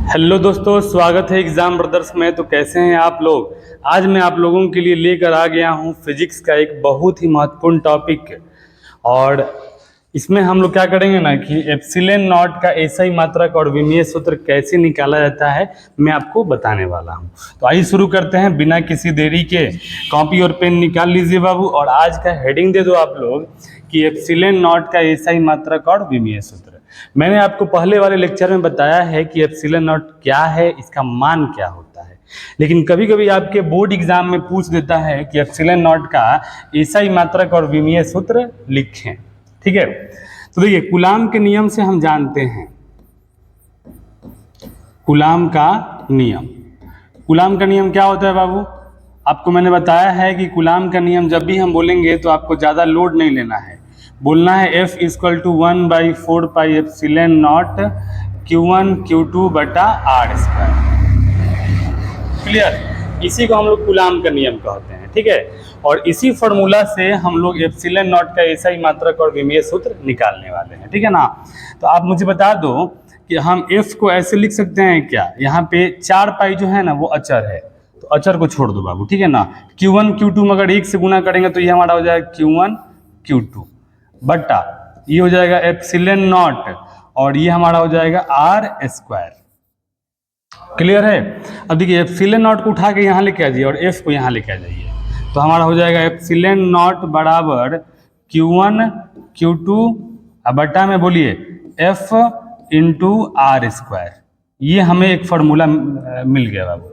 Hello दोस्तों, स्वागत है एग्जाम ब्रदर्स में। तो कैसे हैं आप लोग। आज मैं आप लोगों के लिए लेकर आ गया हूं फिजिक्स का एक बहुत ही महत्वपूर्ण टॉपिक। और इसमें हम लोग क्या करेंगे ना कि एप्सिलॉन नॉट का एसआई मात्रक और विमीय सूत्र कैसे निकाला जाता है मैं आपको बताने वाला हूं। तो आइए शुरू करते हैं बिना किसी देरी के। कॉपी और पेन निकाल लीजिए बाबू, और आज का हेडिंग दे दो आप लोग कि एप्सिलॉन नॉट का एसआई मात्रक और विमीय सूत्र। मैंने आपको पहले वाले लेक्चर में बताया है कि एप्सिलॉन नॉट क्या है, इसका मान क्या होता है, लेकिन कभी कभी आपके बोर्ड एग्जाम में पूछ देता है कि एप्सिलॉन नॉट का एसआई मात्रक और विमीय सूत्र लिखें। ठीक है, तो देखिए कूलाम के नियम से हम जानते हैं, कूलाम का नियम। कूलाम का नियम क्या होता है बाबू, आपको मैंने बताया है कि कूलाम का नियम जब भी हम बोलेंगे तो आपको ज़्यादा लोड नहीं लेना है, बोलना है F equal to 1/4 pi epsilon naught Q1 Q2 बटा R स्क्वायर। क्लियर, इसी को हम लोग कूलाम का नियम कहते हैं। ठीक है, और इसी फॉर्मूला से हम लोग एप्सिलॉन नॉट का एसआई मात्रक और विमीय सूत्र निकालने वाले हैं। ठीक है ना। तो आप मुझे बता दो कि हम F को ऐसे लिख सकते हैं क्या, यहाँ पे 4 पाई जो है ना वो अचर है, तो अचर को छोड़ दो बाबू। ठीक है ना। Q1 Q2 में अगर 1 से गुना करेंगे तो ये हमारा हो जाएगा Q1 Q2 बटा ये हो जाएगा एप्सिलॉन नॉट, और ये हमारा हो जाएगा R स्क्वायर। क्लियर है। अब देखिए एप्सिलॉन नॉट को उठा के यहाँ लेके आ जाइए और F को यहाँ लेके आ जाइए, तो हमारा हो जाएगा एप्सिलॉन नॉट बराबर Q1 Q2 बटा में बोलिए F इंटू R स्क्वायर। ये हमें एक फार्मूला मिल गया बाबू,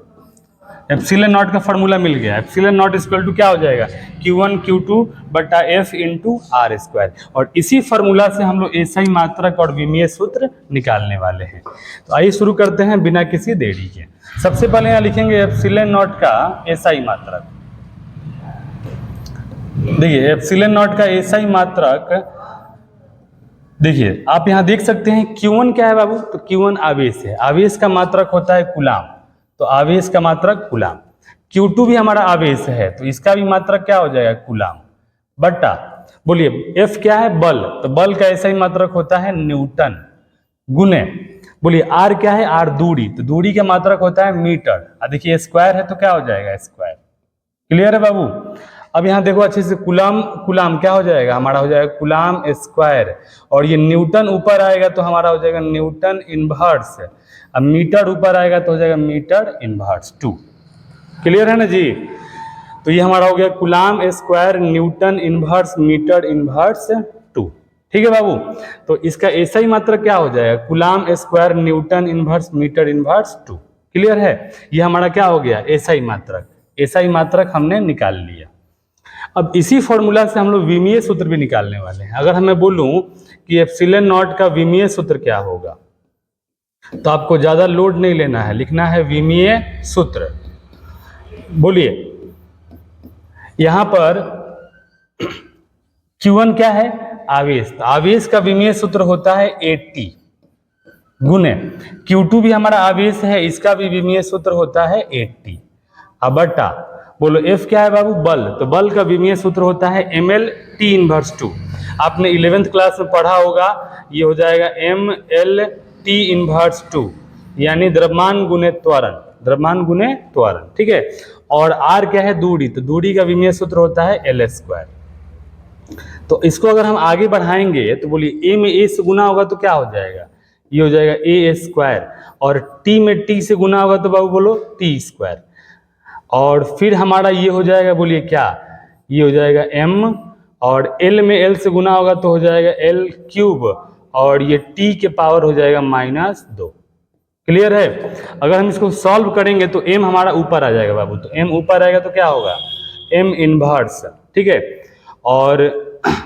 एप्सिलॉन नॉट का फार्मूला मिल गया। एप्सिलॉन नॉट इक्वल टू क्या हो जाएगा Q1 Q2 बटा F इंटू R स्क्वायर, और इसी फार्मूला से हम लोग एसआई मात्रक और विमीय सूत्र निकालने वाले हैं। तो आइए शुरू करते हैं बिना किसी देरी के। सबसे पहले यहाँ लिखेंगे एप्सिलॉन नॉट का एसआई मात्रक। देखिए एप्सिलॉन नॉट का एसआई मात्रक, देखिए आप यहाँ देख सकते हैं Q1 क्या है बाबू, तो Q1 आवेश है, आवेश का मात्रक होता है कूलाम, तो आवेश का मात्रक कूलाम। Q2 भी हमारा आवेश है, तो इसका भी मात्रक क्या हो जाएगा कूलाम बटा बोलिए F क्या है बल, तो बल का ऐसा ही मात्रक होता है न्यूटन, गुने बोलिए R क्या है R दूरी, तो दूरी का मात्रक होता है मीटर। देखिए स्क्वायर है तो क्या हो जाएगा स्क्वायर। क्लियर है बाबू। अब यहाँ देखो अच्छे से, कूलाम कूलाम क्या हो जाएगा हमारा हो जाएगा कूलाम स्क्वायर, और ये न्यूटन ऊपर आएगा तो हमारा हो जाएगा न्यूटन इनवर्स, अब मीटर ऊपर आएगा तो हो जाएगा मीटर इनवर्स 2। क्लियर है ना जी। तो ये हमारा हो गया coulomb square newton inverse metre inverse 2। ठीक है बाबू। तो इसका ऐसा ही मात्रक क्या हो जाएगा coulomb square newton inverse metre inverse 2। Clear है, ये हमारा क्या हो गया ऐसा ही मात्रक। ऐसा ही मात्रक हमने निकाल लिया। अब इसी फॉर्मूला से हम लोग विमीय सूत्र भी निकालने वाले हैं। अगर हमें बोलूं कि एप्सिलॉन नॉट का विमीय सूत्र क्या होगा, तो आपको ज्यादा लोड नहीं लेना है, लिखना है विमीय सूत्र। बोलिए यहां पर Q1 क्या है आवेश, तो आवेश का विमीय सूत्र होता है 80 गुने Q2 भी हमारा आवेश है, इसका भी विमीय सूत्र होता है 80 बटा बोलो F क्या है बाबू बल, तो बल का विमीय सूत्र होता है ml T इनवर्स 2। आपने 11th क्लास में पढ़ा होगा, ये हो जाएगा ml T इनवर्स 2, यानी द्रव्यमान गुने त्वरण, द्रव्यमान गुने त्वरण। ठीक है, और R क्या है दूरी, तो दूरी का विमीय सूत्र होता है L स्क्वायर। तो इसको अगर हम आगे बढ़ाएंगे तो बोलिए A में A से गुना होगा तो क्या हो जाएगा, ये हो जाएगा A स्क्वायर, और T में T से गुना होगा तो बाबू बोलो T स्क्वायर, और फिर हमारा ये हो जाएगा बोलिए क्या, ये हो जाएगा M, और L में L से गुना होगा तो हो जाएगा L क्यूब, और ये T के पावर हो जाएगा -2। क्लियर है। अगर हम इसको सॉल्व करेंगे तो M हमारा ऊपर आ जाएगा बाबू, तो M ऊपर आएगा तो क्या होगा M इनवर्स। ठीक है, और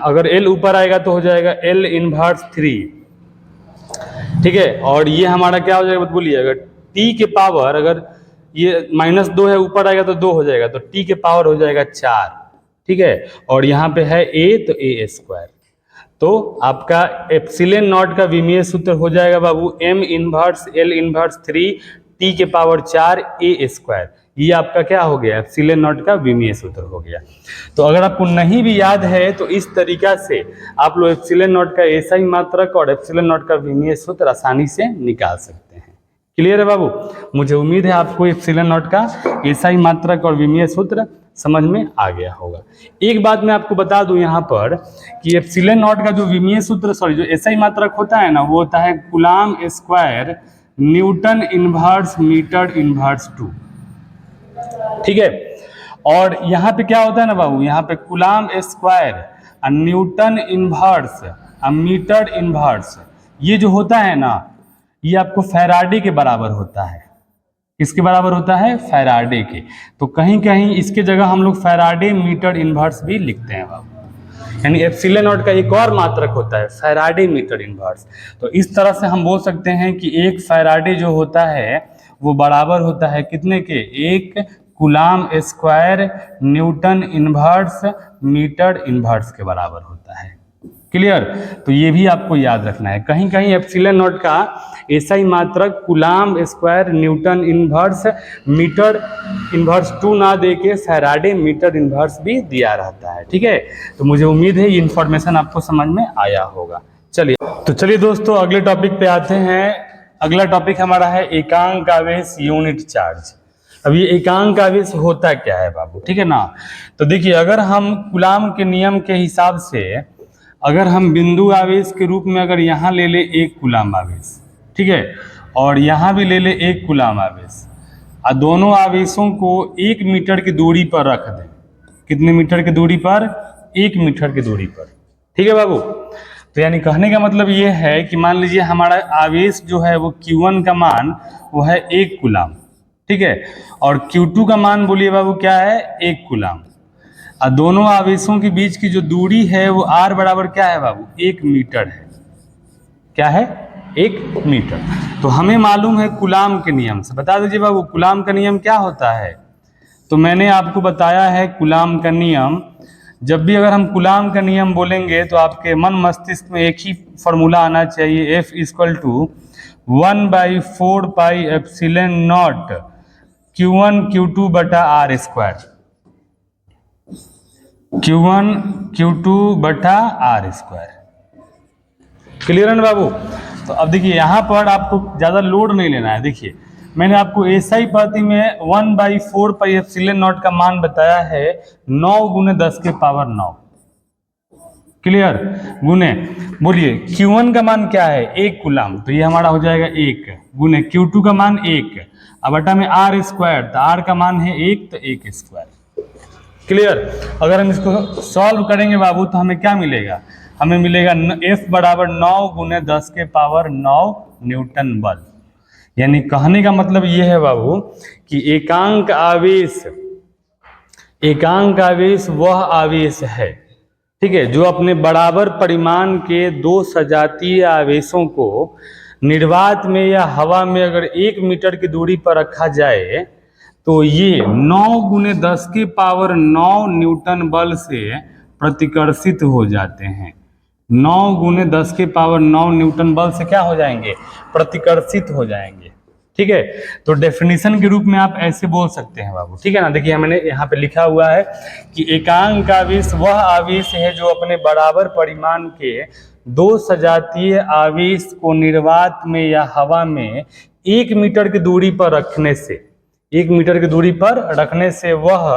अगर L ऊपर आएगा तो हो जाएगा L इनवर्स 3। ठीक है, और ये हमारा क्या हो जाएगा बोलिए, अगर T के पावर अगर ये -2 है ऊपर आएगा तो 2 हो जाएगा, तो T के पावर हो जाएगा 4। ठीक है, और यहाँ पे है A तो A स्क्वायर, तो आपका एप्सिलॉन नॉट का विमीय सूत्र हो जाएगा बाबू M inverse L inverse 3 T के पावर 4 A स्क्वायर। ये आपका क्या हो गया एप्सिलॉन नॉट का विमीय सूत्र हो गया। तो अगर आपको नहीं भी याद है तो इस तरीका से आप लोग एप्सिलॉन नॉट का एसआई मात्रक और एप्सिलॉन नॉट का विमीय सूत्र आसानी से निकाल सकते हैं। क्लियर है बाबू? मुझे उम्मीद है आपको एप्सिलॉन नॉट का एसआई मात्रक और विमीय सूत्र समझ में आ गया होगा। एक बात मैं आपको बता दूं यहाँ पर कि एप्सिलॉन नॉट का जो विमीय सूत्र जो एसआई मात्रक होता है ना, वो होता है coulomb square newton inverse metre inverse 2। ठीक है, और यहाँ पे क्या होता है ना बाबू, यहाँ पे coulomb square newton inverse metre inverse, ये जो होता है ना, ये आपको फैराडे के बराबर होता है। किसके बराबर होता है? फैराडे के। तो कहीं कहीं इसके जगह हम लोग फैराडे मीटर इनवर्स भी लिखते हैं बाबू। यानी एप्सिलॉन नॉट का एक और मात्रक होता है फैराडे मीटर इनवर्स। तो इस तरह से हम बोल सकते हैं कि एक फैराडे जो होता है वो बराबर होता है कितने के? एक coulomb square newton inverse metre inverse के बराबर होता है। क्लियर? तो ये भी आपको याद रखना है। कहीं कहीं एप्सिलॉन नॉट का एसआई मात्रक coulomb square newton inverse metre inverse 2 ना दे के फैराडे मीटर इनवर्स भी दिया रहता है। ठीक है, तो मुझे उम्मीद है ये इन्फॉर्मेशन आपको समझ में आया होगा। चलिए दोस्तों, अगले टॉपिक पे आते हैं। अगला टॉपिक हमारा है एकांक आवेश यूनिट चार्ज। अब ये एकांक आवेश होता क्या है बाबू? ठीक है ना, तो देखिए, अगर हम कूलाम के नियम के हिसाब से अगर हम बिंदु आवेश के रूप में अगर यहाँ ले ले एक कूलाम आवेश, ठीक है, और यहाँ भी ले ले एक कूलाम आवेश, और दोनों आवेशों को 1 मीटर की दूरी पर रख दें। कितने मीटर की दूरी पर? 1 मीटर की दूरी पर। ठीक है बाबू? तो यानी कहने का मतलब ये है कि मान लीजिए हमारा आवेश जो है वो Q1 का मान वो है 1 कूलाम, ठीक है, और Q2 का मान बोलिए बाबू क्या है? 1 कूलाम। और दोनों आवेशों के बीच की जो दूरी है वो r बराबर क्या है बाबू? 1 मीटर है। क्या है? 1 मीटर। तो हमें मालूम है कूलाम के नियम से। बता दीजिए बाबू, कूलाम का नियम क्या होता है? तो मैंने आपको बताया है कूलाम का नियम। जब भी अगर हम कूलाम का नियम बोलेंगे तो आपके मन मस्तिष्क में एक ही फॉर्मूला आना चाहिए, F = 1/4 pi epsilon naught Q1 Q2 बटा r²। Q1 Q2 बटा r²। क्लियर है ना बाबू? तो अब देखिए, यहाँ पर आपको ज़्यादा लोड नहीं लेना है। देखिए, मैंने आपको एसआई पद्धति में 1/4 पाई एप्सिलॉन नॉट का मान बताया है 9 × 10⁻⁹। क्लियर? गुने, बोलिए Q1 का मान क्या है? 1 कूलाम, तो ये हमारा हो जाएगा 1 गुने Q2 का मान 1 अब बटा में r², तो r का मान है 1, तो 1²। क्लियर? अगर हम इसको सॉल्व करेंगे बाबू तो हमें क्या मिलेगा? हमें मिलेगा F बराबर 9 × 10⁹ न्यूटन बल। यानी कहने का मतलब ये है बाबू कि एकांक आवेश वह आवेश है, ठीक है, जो अपने बराबर परिमाण के 2 सजातीय आवेशों को निर्वात में या हवा में अगर 1 मीटर की दूरी पर रखा जाए तो ये 9 × 10⁹ न्यूटन बल से प्रतिकर्षित हो जाते हैं। 9 × 10⁹ न्यूटन बल से क्या हो जाएंगे? प्रतिकर्षित हो जाएंगे। ठीक है, तो डेफिनेशन के रूप में आप ऐसे बोल सकते हैं बाबू। ठीक है ना, देखिए मैंने यहाँ पे लिखा हुआ है कि एकांक आवेश वह आवेश है जो अपने बराबर परिमाण के 2 सजातीय आवेश को निर्वात में या हवा में 1 मीटर की दूरी पर रखने से 1 मीटर की दूरी पर रखने से वह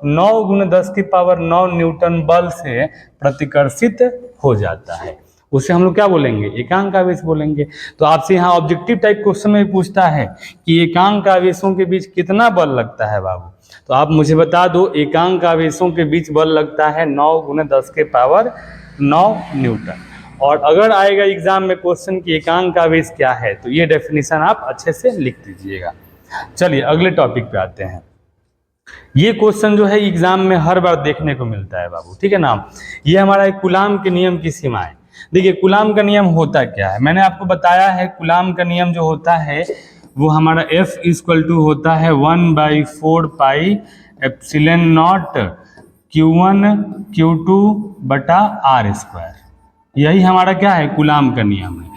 9 × 10⁹ न्यूटन बल से प्रतिकर्षित हो जाता है। उसे हम लोग क्या बोलेंगे? एकांक आवेश बोलेंगे। तो आपसे यहाँ ऑब्जेक्टिव टाइप क्वेश्चन में पूछता है कि एकांक आवेशों के बीच कितना बल लगता है बाबू, तो आप मुझे बता दो। एकांक आवेशों के बीच बल लगता है 9 × 10⁹ न्यूटन। और अगर आएगा एग्जाम में क्वेश्चन कि एकांक आवेश क्या है, तो ये डेफिनेशन आप अच्छे से लिख दीजिएगा। चलिए अगले टॉपिक पे आते हैं। ये क्वेश्चन जो है एग्जाम में हर बार देखने को मिलता है बाबू, ठीक है ना। ये हमारा एक कूलाम के नियम की सीमाएं। देखिए कूलाम का नियम होता क्या है, मैंने आपको बताया है। कूलाम का नियम जो होता है वो हमारा F = होता है 1/4 pi epsilon naught Q1 Q2 बटा r²। यही हमारा क्या है? कूलाम का नियम है।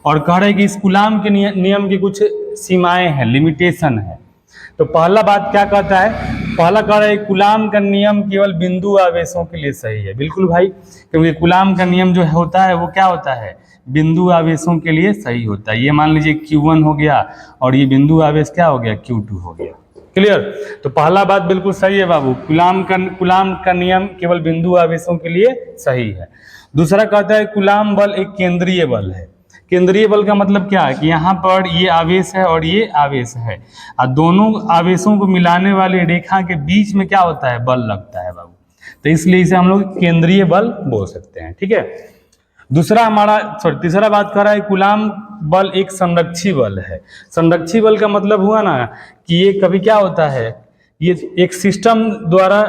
और कह रहे हैं कि इस कूलाम के नियम की कुछ सीमाएं हैं, लिमिटेशन है। तो पहला बात क्या कहता है? पहला कह रहा है कूलाम का नियम केवल बिंदु आवेशों के लिए सही है। बिल्कुल भाई, क्योंकि कूलाम का नियम जो होता है वो क्या होता है? बिंदु आवेशों के लिए सही होता है। ये मान लीजिए Q1 हो गया और ये बिंदु आवेश क्या हो गया, Q2 हो गया। क्लियर? तो पहला बात बिल्कुल सही है बाबू, कूलाम का नियम केवल बिंदु आवेशों के लिए सही है। दूसरा कहता है कूलाम बल एक केंद्रीय बल है। केंद्रीय बल का मतलब क्या है कि यहाँ पर ये आवेश है और ये आवेश है, और दोनों आवेशों को मिलाने वाली रेखा के बीच में क्या होता है, बल लगता है बाबू। तो इसलिए इसे हम लोग केंद्रीय बल बोल सकते हैं। ठीक है। तीसरा बात कर रहा है कूलाम बल एक संरक्षी बल है। संरक्षी बल का मतलब हुआ ना कि ये कभी क्या होता है, ये एक सिस्टम द्वारा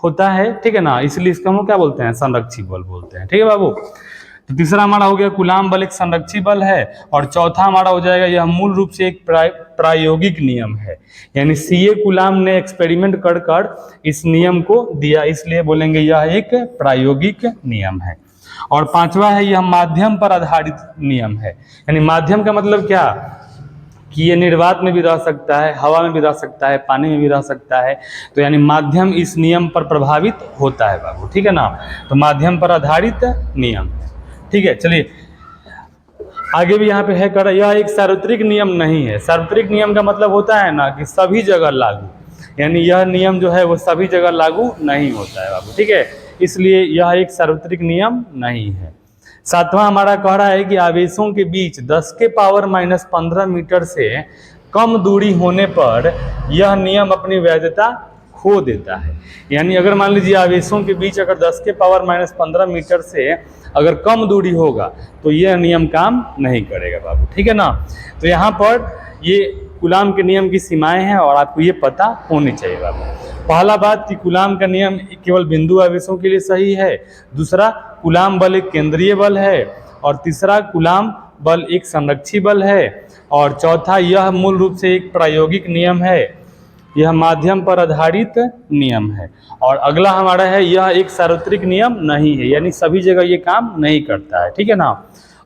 होता है, ठीक है ना, इसलिए इसका हम लोग क्या बोलते हैं, संरक्षी बल बोलते हैं। ठीक है बाबू। तो तीसरा हमारा हो गया कूलाम बल एक संरक्षी बल है, और चौथा हमारा हो जाएगा यह मूल रूप से एक प्रायोगिक नियम है, यानी सीए कूलाम ने एक्सपेरिमेंट कर कर इस नियम को दिया, इसलिए बोलेंगे यह एक प्रायोगिक नियम है। और पांचवा है यह माध्यम पर आधारित नियम है। यानी माध्यम का मतलब क्या कि ये निर्वात में भी रह सकता है, हवा में भी रह सकता है, पानी में भी रह सकता है, तो यानी माध्यम इस नियम पर प्रभावित होता है बाबू। ठीक है ना, तो माध्यम पर आधारित नियम। ठीक है, चलिए आगे भी यहाँ पे है कर, यह एक सार्वत्रिक नियम नहीं है। सार्वत्रिक नियम का मतलब होता है ना कि सभी जगह लागू, यानी यह नियम जो है वो सभी जगह लागू नहीं होता है बाबू। ठीक है, इसलिए यह एक सार्वत्रिक नियम नहीं है। सातवां हमारा कह रहा है कि आवेशों के बीच 10 के पावर -15 मीटर से कम दूरी होने पर यह नियम अपनी वैधता खो देता है। यानी अगर मान लीजिए आवेशों के बीच अगर 10 के पावर -15 मीटर से अगर कम दूरी होगा तो यह नियम काम नहीं करेगा बाबू। ठीक है ना, तो यहाँ पर ये कूलाम के नियम की सीमाएं हैं और आपको ये पता होनी चाहिए बाबू। पहला बात कि कूलाम का नियम केवल बिंदु आवेशों के लिए सही है। दूसरा, कूलाम बल एक केंद्रीय बल है। और तीसरा, कूलाम बल एक संरक्षी बल है। और चौथा, यह मूल रूप से एक प्रायोगिक नियम है, यह माध्यम पर आधारित नियम है। और अगला हमारा है यह एक सार्वत्रिक नियम नहीं है, यानी सभी जगह ये काम नहीं करता है। ठीक है ना,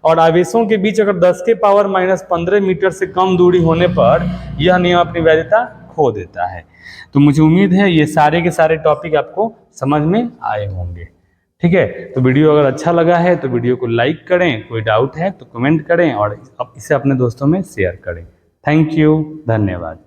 और आवेशों के बीच अगर 10 के पावर -15 मीटर से कम दूरी होने पर यह नियम अपनी वैधता खो देता है। तो मुझे उम्मीद है ये सारे के सारे टॉपिक आपको समझ में आए होंगे। ठीक है, तो वीडियो अगर अच्छा लगा है तो वीडियो को लाइक करें, कोई डाउट है तो कमेंट करें और इसे अपने दोस्तों में शेयर करें। थैंक यू, धन्यवाद।